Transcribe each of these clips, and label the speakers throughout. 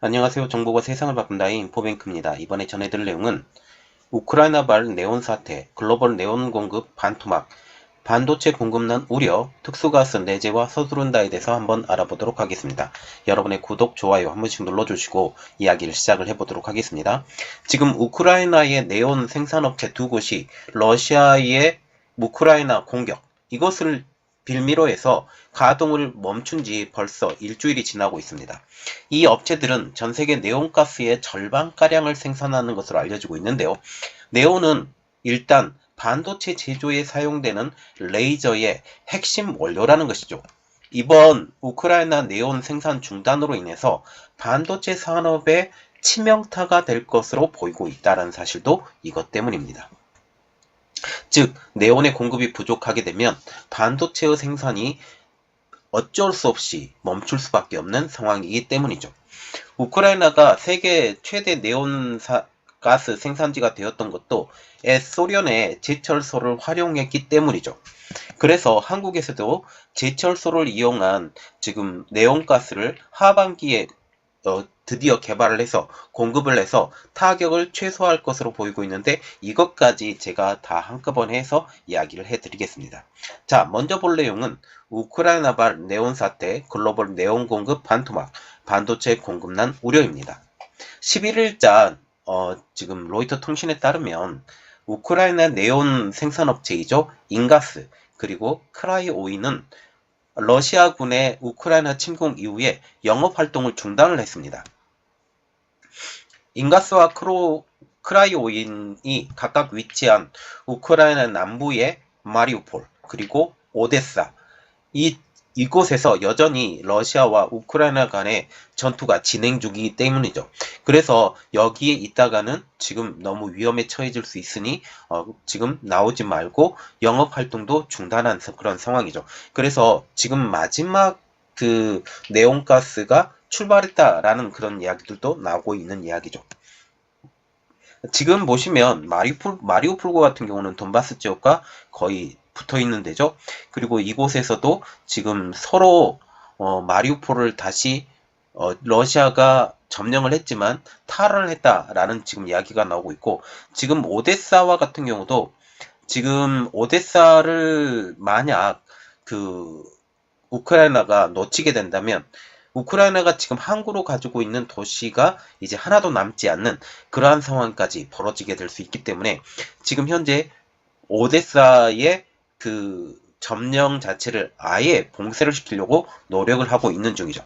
Speaker 1: 안녕하세요. 정보가 세상을 바꾼다의 인포뱅크입니다. 이번에 전해드릴 내용은 우크라이나발 네온 사태, 글로벌 네온 공급 반토막, 반도체 공급난 우려, 특수가스 내재와 서두른다에 대해서 한번 알아보도록 하겠습니다. 여러분의 구독, 좋아요 한 번씩 눌러주시고 이야기를 시작을 해보도록 하겠습니다. 지금 우크라이나의 네온 생산업체 두 곳이 러시아의 우크라이나 공격, 이것을 빌미로 해서 가동을 멈춘 지 벌써 일주일이 지나고 있습니다. 이 업체들은 전 세계 네온가스의 절반가량을 생산하는 것으로 알려지고 있는데요. 네온은 일단 반도체 제조에 사용되는 레이저의 핵심 원료라는 것이죠. 이번 우크라이나 네온 생산 중단으로 인해서 반도체 산업에 치명타가 될 것으로 보이고 있다는 사실도 이것 때문입니다. 즉, 네온의 공급이 부족하게 되면 반도체의 생산이 어쩔 수 없이 멈출 수밖에 없는 상황이기 때문이죠. 우크라이나가 세계 최대 네온 가스 생산지가 되었던 것도 소련의 제철소를 활용했기 때문이죠. 그래서 한국에서도 제철소를 이용한 지금 네온가스를 하반기에 드디어 개발을 해서 공급을 해서 타격을 최소화할 것으로 보이고 있는데, 이것까지 제가 다 한꺼번에 해서 이야기를 해드리겠습니다. 자, 먼저 볼 내용은 우크라이나발 네온 사태, 글로벌 네온 공급 반토막, 반도체 공급난 우려입니다. 11일자 지금 로이터 통신에 따르면 우크라이나 네온 생산업체이죠. 인가스 그리고 크라이오이는 러시아군의 우크라이나 침공 이후에 영업활동을 중단을 했습니다. 인가스와 크라이오인이 각각 위치한 우크라이나 남부의 마리우폴 그리고 오데사, 이곳에서 여전히 러시아와 우크라이나 간의 전투가 진행 중이기 때문이죠. 그래서 여기에 있다가는 지금 너무 위험에 처해질 수 있으니 지금 나오지 말고 영업활동도 중단한 그런 상황이죠. 그래서 지금 마지막 그 네온가스가 출발했다라는 그런 이야기들도 나오고 있는 이야기죠. 지금 보시면 마리우폴고 같은 경우는 돈바스 지역과 거의 붙어 있는 데죠. 그리고 이곳에서도 지금 서로 마리우폴을 다시 러시아가 점령을 했지만 탈환을 했다라는 지금 이야기가 나오고 있고, 지금 오데사와 같은 경우도 지금 오데사를 만약 그 우크라이나가 놓치게 된다면 우크라이나가 지금 항구로 가지고 있는 도시가 이제 하나도 남지 않는 그러한 상황까지 벌어지게 될 수 있기 때문에 지금 현재 오데사의 그 점령 자체를 아예 봉쇄를 시키려고 노력을 하고 있는 중이죠.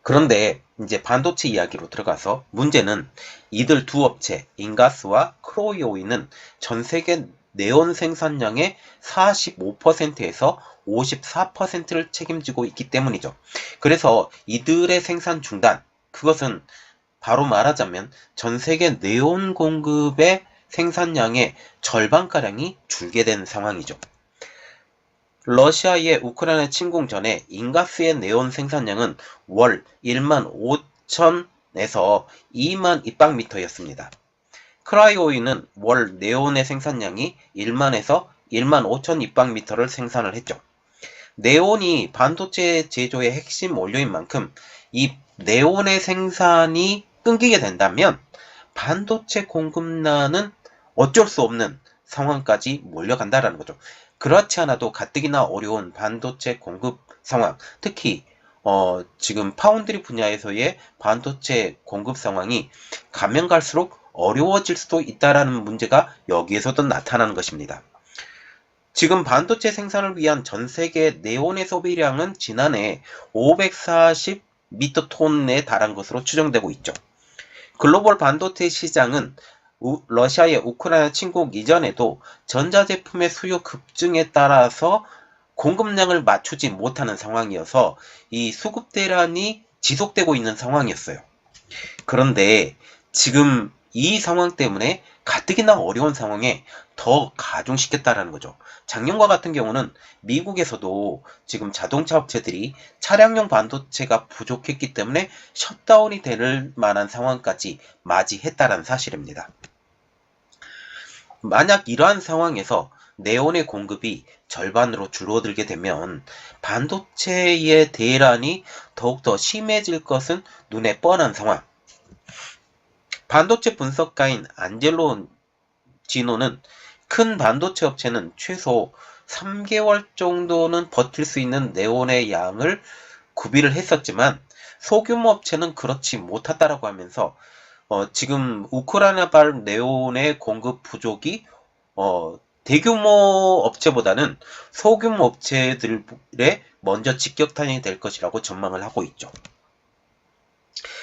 Speaker 1: 그런데 이제 반도체 이야기로 들어가서 문제는 이들 두 업체 인가스와 크로이오이는 전 세계 네온 생산량의 45%에서 54%를 책임지고 있기 때문이죠. 그래서 이들의 생산 중단, 그것은 바로 말하자면 전 세계 네온 공급의 생산량의 절반가량이 줄게 된 상황이죠. 러시아의 우크라이나 침공 전에 인가스의 네온 생산량은 월 1만 5천에서 2만 입방미터였습니다. 크라이오이는 월 네온의 생산량이 1만에서 1만 5천 입방미터를 생산을 했죠. 네온이 반도체 제조의 핵심 원료인 만큼 이 네온의 생산이 끊기게 된다면 반도체 공급난은 어쩔 수 없는 상황까지 몰려간다라는 거죠. 그렇지 않아도 가뜩이나 어려운 반도체 공급 상황, 특히 지금 파운드리 분야에서의 반도체 공급 상황이 가면 갈수록 어려워질 수도 있다라는 문제가 여기에서도 나타나는 것입니다. 지금 반도체 생산을 위한 전 세계 네온의 소비량은 지난해 540미터톤에 달한 것으로 추정되고 있죠. 글로벌 반도체 시장은 러시아의 우크라이나 침공 이전에도 전자제품의 수요 급증에 따라서 공급량을 맞추지 못하는 상황이어서 이 수급 대란이 지속되고 있는 상황이었어요. 그런데 지금 이 상황 때문에 가뜩이나 어려운 상황에 더 가중시켰다라는 거죠. 작년과 같은 경우는 미국에서도 지금 자동차 업체들이 차량용 반도체가 부족했기 때문에 셧다운이 될 만한 상황까지 맞이했다라는 사실입니다. 만약 이러한 상황에서 네온의 공급이 절반으로 줄어들게 되면 반도체의 대란이 더욱더 심해질 것은 눈에 뻔한 상황. 반도체 분석가인 안젤로 지노는 큰 반도체 업체는 최소 3개월 정도는 버틸 수 있는 네온의 양을 구비를 했었지만 소규모 업체는 그렇지 못하다라고 하면서 지금 우크라이나발 네온의 공급 부족이 대규모 업체보다는 소규모 업체들에 먼저 직격탄이 될 것이라고 전망을 하고 있죠.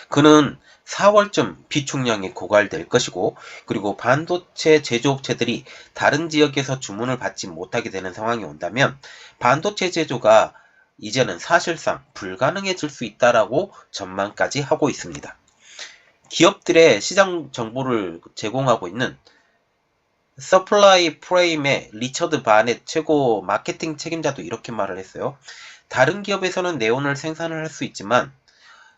Speaker 1: 그는 4월쯤 비축량이 고갈될 것이고, 그리고 반도체 제조업체들이 다른 지역에서 주문을 받지 못하게 되는 상황이 온다면 반도체 제조가 이제는 사실상 불가능해질 수 있다라고 전망까지 하고 있습니다. 기업들의 시장 정보를 제공하고 있는 서플라이 프레임의 리처드 바넷 최고 마케팅 책임자도 이렇게 말을 했어요. 다른 기업에서는 네온을 생산을 할 수 있지만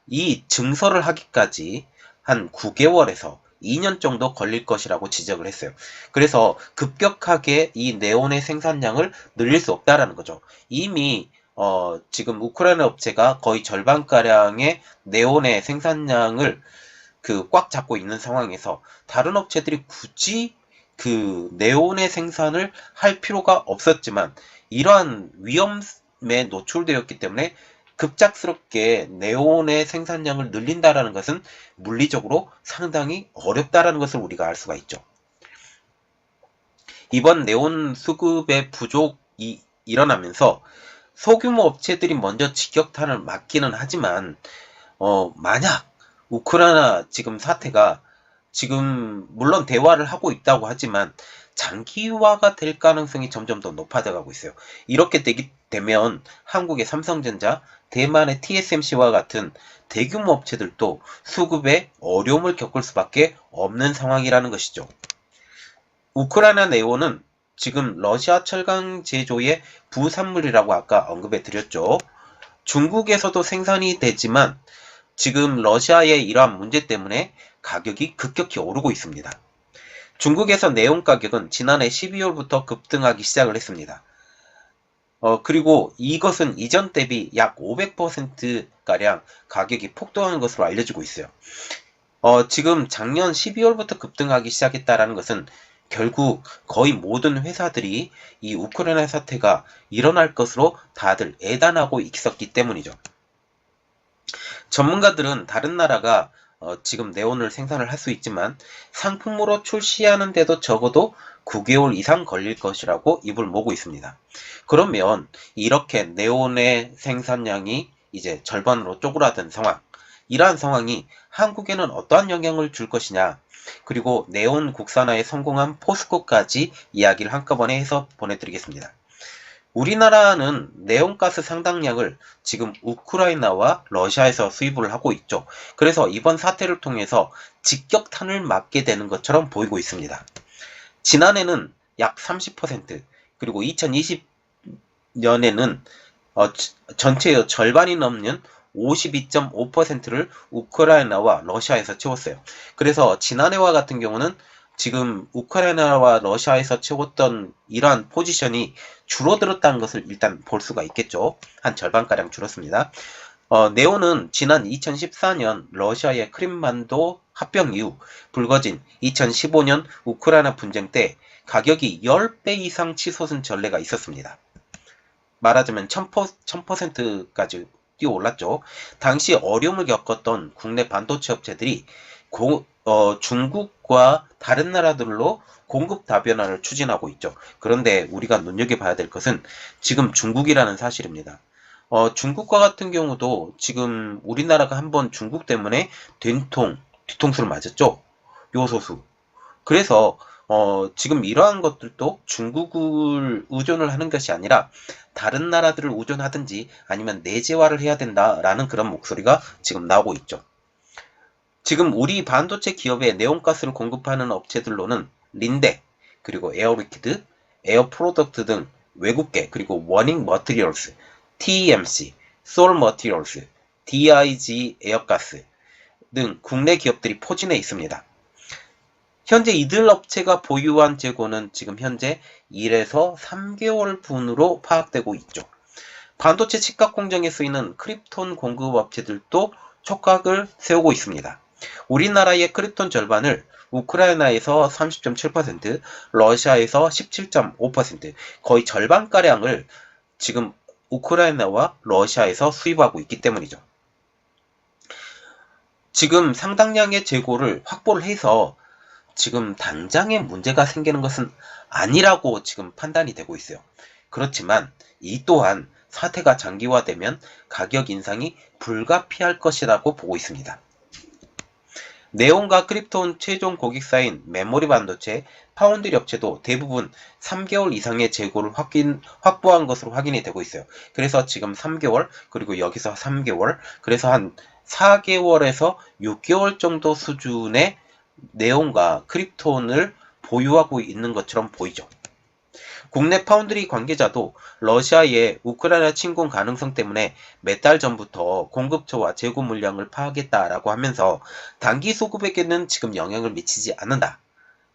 Speaker 1: 이 증설을 하기까지 한 9개월에서 2년 정도 걸릴 것이라고 지적을 했어요. 그래서 급격하게 이 네온의 생산량을 늘릴 수 없다라는 거죠. 이미 지금 우크라이나 업체가 거의 절반가량의 네온의 생산량을 꽉 잡고 있는 상황에서 다른 업체들이 굳이 그 네온의 생산을 할 필요가 없었지만 이러한 위험에 노출되었기 때문에 급작스럽게 네온의 생산량을 늘린다라는 것은 물리적으로 상당히 어렵다라는 것을 우리가 알 수가 있죠. 이번 네온 수급의 부족이 일어나면서 소규모 업체들이 먼저 직격탄을 맞기는 하지만 만약 우크라이나 지금 사태가 지금 물론 대화를 하고 있다고 하지만 장기화가 될 가능성이 점점 더 높아져가고 있어요. 이렇게 되면 한국의 삼성전자, 대만의 TSMC와 같은 대규모 업체들도 수급에 어려움을 겪을 수밖에 없는 상황이라는 것이죠. 우크라이나 네온은 지금 러시아 철강 제조의 부산물이라고 아까 언급해 드렸죠. 중국에서도 생산이 되지만 지금 러시아의 이러한 문제 때문에 가격이 급격히 오르고 있습니다. 중국에서 네온 가격은 지난해 12월부터 급등하기 시작을 했습니다. 그리고 이것은 이전 대비 약 500%가량 가격이 폭등하는 것으로 알려지고 있어요. 지금 작년 12월부터 급등하기 시작했다라는 것은 결국 거의 모든 회사들이 이 우크라이나 사태가 일어날 것으로 다들 예단하고 있었기 때문이죠. 전문가들은 다른 나라가 지금 네온을 생산을 할 수 있지만 상품으로 출시하는데도 적어도 9개월 이상 걸릴 것이라고 입을 모으고 있습니다. 그러면 이렇게 네온의 생산량이 이제 절반으로 쪼그라든 상황, 이러한 상황이 한국에는 어떠한 영향을 줄 것이냐, 그리고 네온 국산화에 성공한 포스코까지 이야기를 한꺼번에 해서 보내드리겠습니다. 우리나라는 네온가스 상당량을 지금 우크라이나와 러시아에서 수입을 하고 있죠. 그래서 이번 사태를 통해서 직격탄을 맞게 되는 것처럼 보이고 있습니다. 지난해는 약 30%, 그리고 2020년에는 전체의 절반이 넘는 52.5%를 우크라이나와 러시아에서 채웠어요. 그래서 지난해와 같은 경우는 지금 우크라이나와 러시아에서 채웠던 이러한 포지션이 줄어들었다는 것을 일단 볼 수가 있겠죠. 한 절반가량 줄었습니다. 네온은 지난 2014년 러시아의 크림반도 합병 이후 불거진 2015년 우크라이나 분쟁 때 가격이 10배 이상 치솟은 전례가 있었습니다. 말하자면 1000%까지 뛰어올랐죠. 당시 어려움을 겪었던 국내 반도체 업체들이 중국과 다른 나라들로 공급 다변화를 추진하고 있죠. 그런데 우리가 눈여겨봐야 될 것은 지금 중국이라는 사실입니다. 중국과 같은 경우도 지금 우리나라가 한번 중국 때문에 뒤통수를 맞았죠. 요소수. 그래서 지금 이러한 것들도 중국을 의존을 하는 것이 아니라 다른 나라들을 의존하든지 아니면 내재화를 해야 된다라는 그런 목소리가 지금 나오고 있죠. 지금 우리 반도체 기업에 네온가스를 공급하는 업체들로는 린데, 그리고 에어리퀴드, 에어프로덕트 등 외국계, 그리고 워닝 머티리얼스, TEMC, 솔 머티리얼스, DIG 에어가스 등 국내 기업들이 포진해 있습니다. 현재 이들 업체가 보유한 재고는 지금 현재 1에서 3개월 분으로 파악되고 있죠. 반도체 칩각 공정에 쓰이는 크립톤 공급 업체들도 촉각을 세우고 있습니다. 우리나라의 크립톤 절반을 우크라이나에서 30.7%, 러시아에서 17.5%, 거의 절반가량을 지금 우크라이나와 러시아에서 수입하고 있기 때문이죠. 지금 상당량의 재고를 확보를 해서 지금 당장에 문제가 생기는 것은 아니라고 지금 판단이 되고 있어요. 그렇지만 이 또한 사태가 장기화되면 가격 인상이 불가피할 것이라고 보고 있습니다. 네온과 크립톤 최종 고객사인 메모리 반도체, 파운드리 업체도 대부분 3개월 이상의 재고를 확보한 것으로 확인이 되고 있어요. 그래서 지금 3개월, 그리고 여기서 3개월, 그래서 한 4개월에서 6개월 정도 수준의 네온과 크립톤을 보유하고 있는 것처럼 보이죠. 국내 파운드리 관계자도 러시아의 우크라이나 침공 가능성 때문에 몇 달 전부터 공급처와 재고 물량을 파악했다라고 하면서 단기 수급에게는 지금 영향을 미치지 않는다.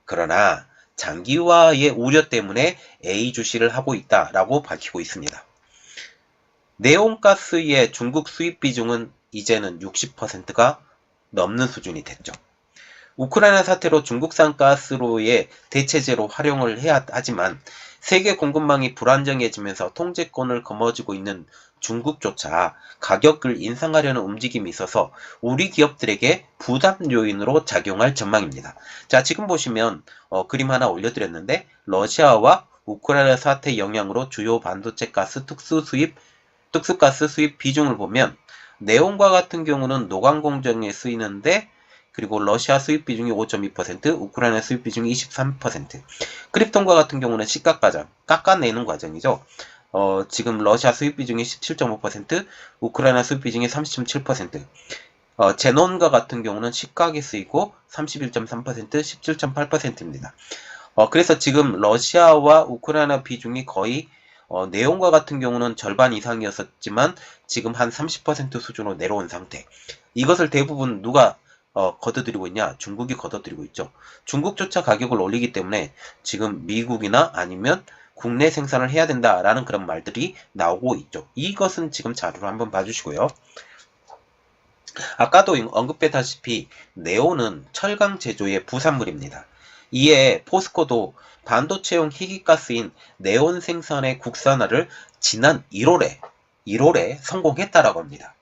Speaker 1: 그러나 장기화의 우려 때문에 A 주시를 하고 있다라고 밝히고 있습니다. 네온가스의 중국 수입 비중은 이제는 60%가 넘는 수준이 됐죠. 우크라이나 사태로 중국산 가스로의 대체제로 활용을 해야 하지만 세계 공급망이 불안정해지면서 통제권을 거머쥐고 있는 중국조차 가격을 인상하려는 움직임이 있어서 우리 기업들에게 부담 요인으로 작용할 전망입니다. 자, 지금 보시면 그림 하나 올려드렸는데 러시아와 우크라이나 사태 영향으로 주요 반도체 가스 특수가스 수입 비중을 보면 네온과 같은 경우는 노광 공정에 쓰이는데 그리고 러시아 수입 비중이 5.2%, 우크라이나 수입 비중이 23%. 크립톤과 같은 경우는 시가 과정, 깎아내는 과정이죠. 지금 러시아 수입 비중이 17.5%, 우크라이나 수입 비중이 30.7%. 제논과 같은 경우는 시가에 쓰이고 31.3%, 17.8%입니다. 그래서 지금 러시아와 우크라이나 비중이 거의 네온과 같은 경우는 절반 이상이었지만 지금 한 30% 수준으로 내려온 상태. 이것을 대부분 누가 걷어들이고 있냐? 중국이 걷어들이고 있죠. 중국조차 가격을 올리기 때문에 지금 미국이나 아니면 국내 생산을 해야 된다라는 그런 말들이 나오고 있죠. 이것은 지금 자료를 한번 봐주시고요. 아까도 언급했다시피 네온은 철강 제조의 부산물입니다. 이에 포스코도 반도체용 희귀가스인 네온 생산의 국산화를 지난 1월에 성공했다라고 합니다.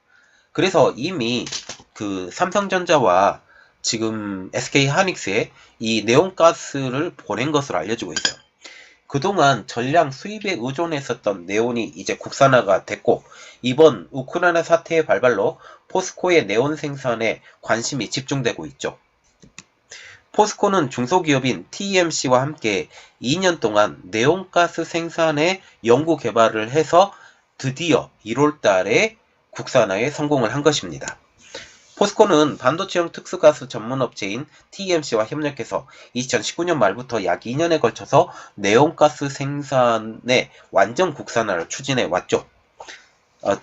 Speaker 1: 그래서 이미 그 삼성전자와 지금 SK하이닉스에 이 네온가스를 보낸 것으로 알려지고 있어요. 그동안 전량 수입에 의존했었던 네온이 이제 국산화가 됐고 이번 우크라이나 사태의 발발로 포스코의 네온 생산에 관심이 집중되고 있죠. 포스코는 중소기업인 TMC와 함께 2년 동안 네온가스 생산에 연구 개발을 해서 드디어 1월 달에 국산화에 성공을 한 것입니다. 포스코는 반도체용 특수가스 전문업체인 TMC와 협력해서 2019년 말부터 약 2년에 걸쳐서 네온가스 생산의 완전 국산화를 추진해 왔죠.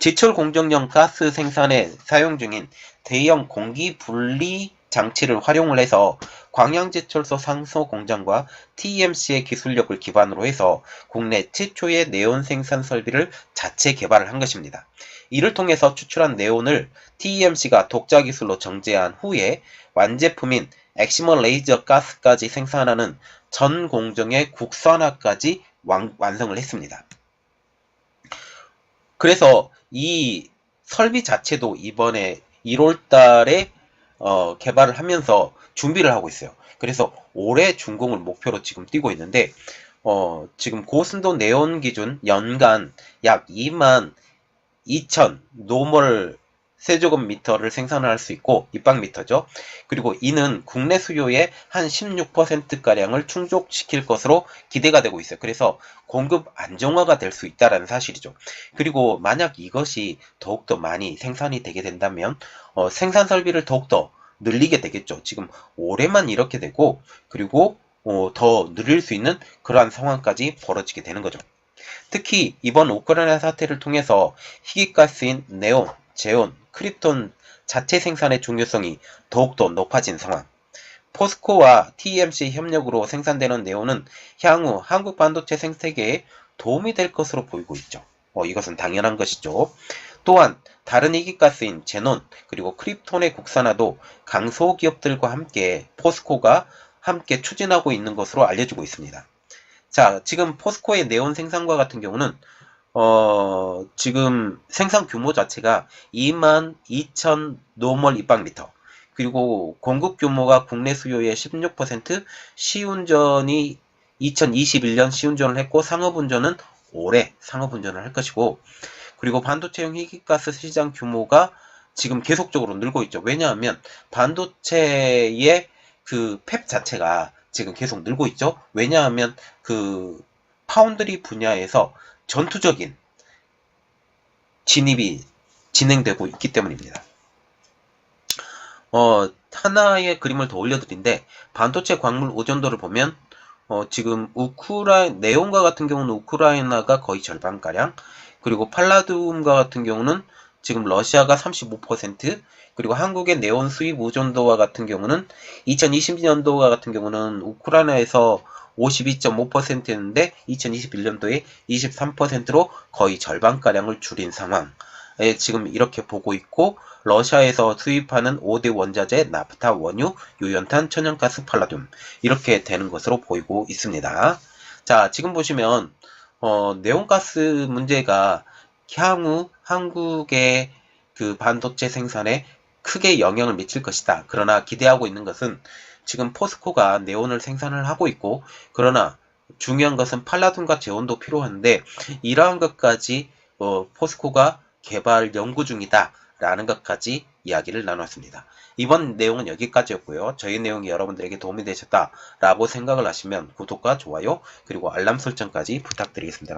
Speaker 1: 제철 공정용 가스 생산에 사용 중인 대형 공기 분리 장치를 활용을 해서 광양제철소 상소 공장과 TMC의 기술력을 기반으로 해서 국내 최초의 네온 생산 설비를 자체 개발을 한 것입니다. 이를 통해서 추출한 네온을 TMC가 독자 기술로 정제한 후에 완제품인 엑시머 레이저 가스까지 생산하는 전 공정의 국산화까지 완성을 했습니다. 그래서 이 설비 자체도 이번에 1월 달에 개발을 하면서 준비를 하고 있어요. 그래서 올해 준공을 목표로 지금 뛰고 있는데 지금 고순도 네온 기준 연간 약 22,000 노멀 세제곱미터를 생산할 수 있고 입방미터죠. 그리고 이는 국내 수요의 한 16%가량을 충족시킬 것으로 기대가 되고 있어요. 그래서 공급 안정화가 될 수 있다는 사실이죠. 그리고 만약 이것이 더욱더 많이 생산이 되게 된다면 생산 설비를 더욱더 늘리게 되겠죠. 지금 올해만 이렇게 되고 그리고 더 늘릴 수 있는 그러한 상황까지 벌어지게 되는 거죠. 특히 이번 우크라이나 사태를 통해서 희귀가스인 네온, 제온, 크립톤 자체 생산의 중요성이 더욱더 높아진 상황. 포스코와 TSMC 협력으로 생산되는 네온은 향후 한국 반도체 생태계에 도움이 될 것으로 보이고 있죠. 이것은 당연한 것이죠. 또한 다른 이기가스인 제논 그리고 크립톤의 국산화도 강소기업들과 함께 포스코가 함께 추진하고 있는 것으로 알려지고 있습니다. 자, 지금 포스코의 네온 생산과 같은 경우는 지금 생산 규모 자체가 22,000 노멀 입방미터, 그리고 공급 규모가 국내 수요의 16%, 시운전이 2021년 시운전을 했고 상업운전은 올해 상업운전을 할 것이고, 그리고 반도체용 희귀가스 시장 규모가 지금 계속적으로 늘고 있죠. 왜냐하면 반도체의 그 팹 자체가 지금 계속 늘고 있죠. 왜냐하면 그 파운드리 분야에서 전투적인 진입이 진행되고 있기 때문입니다. 하나의 그림을 더 올려드린데, 반도체 광물 의존도를 보면 지금 네온과 같은 경우는 우크라이나가 거의 절반가량, 그리고 팔라듐과 같은 경우는 지금 러시아가 35%, 그리고 한국의 네온 수입 의존도와 같은 경우는 2020년도와 같은 경우는 우크라이나에서 52.5%였는데 2021년도에 23%로 거의 절반가량을 줄인 상황에 지금 이렇게 보고 있고, 러시아에서 수입하는 5대 원자재, 나프타, 원유, 유연탄, 천연가스, 팔라듐 이렇게 되는 것으로 보이고 있습니다. 자, 지금 보시면 네온가스 문제가 향후 한국의 그 반도체 생산에 크게 영향을 미칠 것이다. 그러나 기대하고 있는 것은 지금 포스코가 네온을 생산을 하고 있고, 그러나 중요한 것은 팔라듐과 제온도 필요한데 이러한 것까지 포스코가 개발 연구 중이다 라는 것까지 이야기를 나눴습니다. 이번 내용은 여기까지였고요. 저희 내용이 여러분들에게 도움이 되셨다 라고 생각을 하시면 구독과 좋아요 그리고 알람 설정까지 부탁드리겠습니다.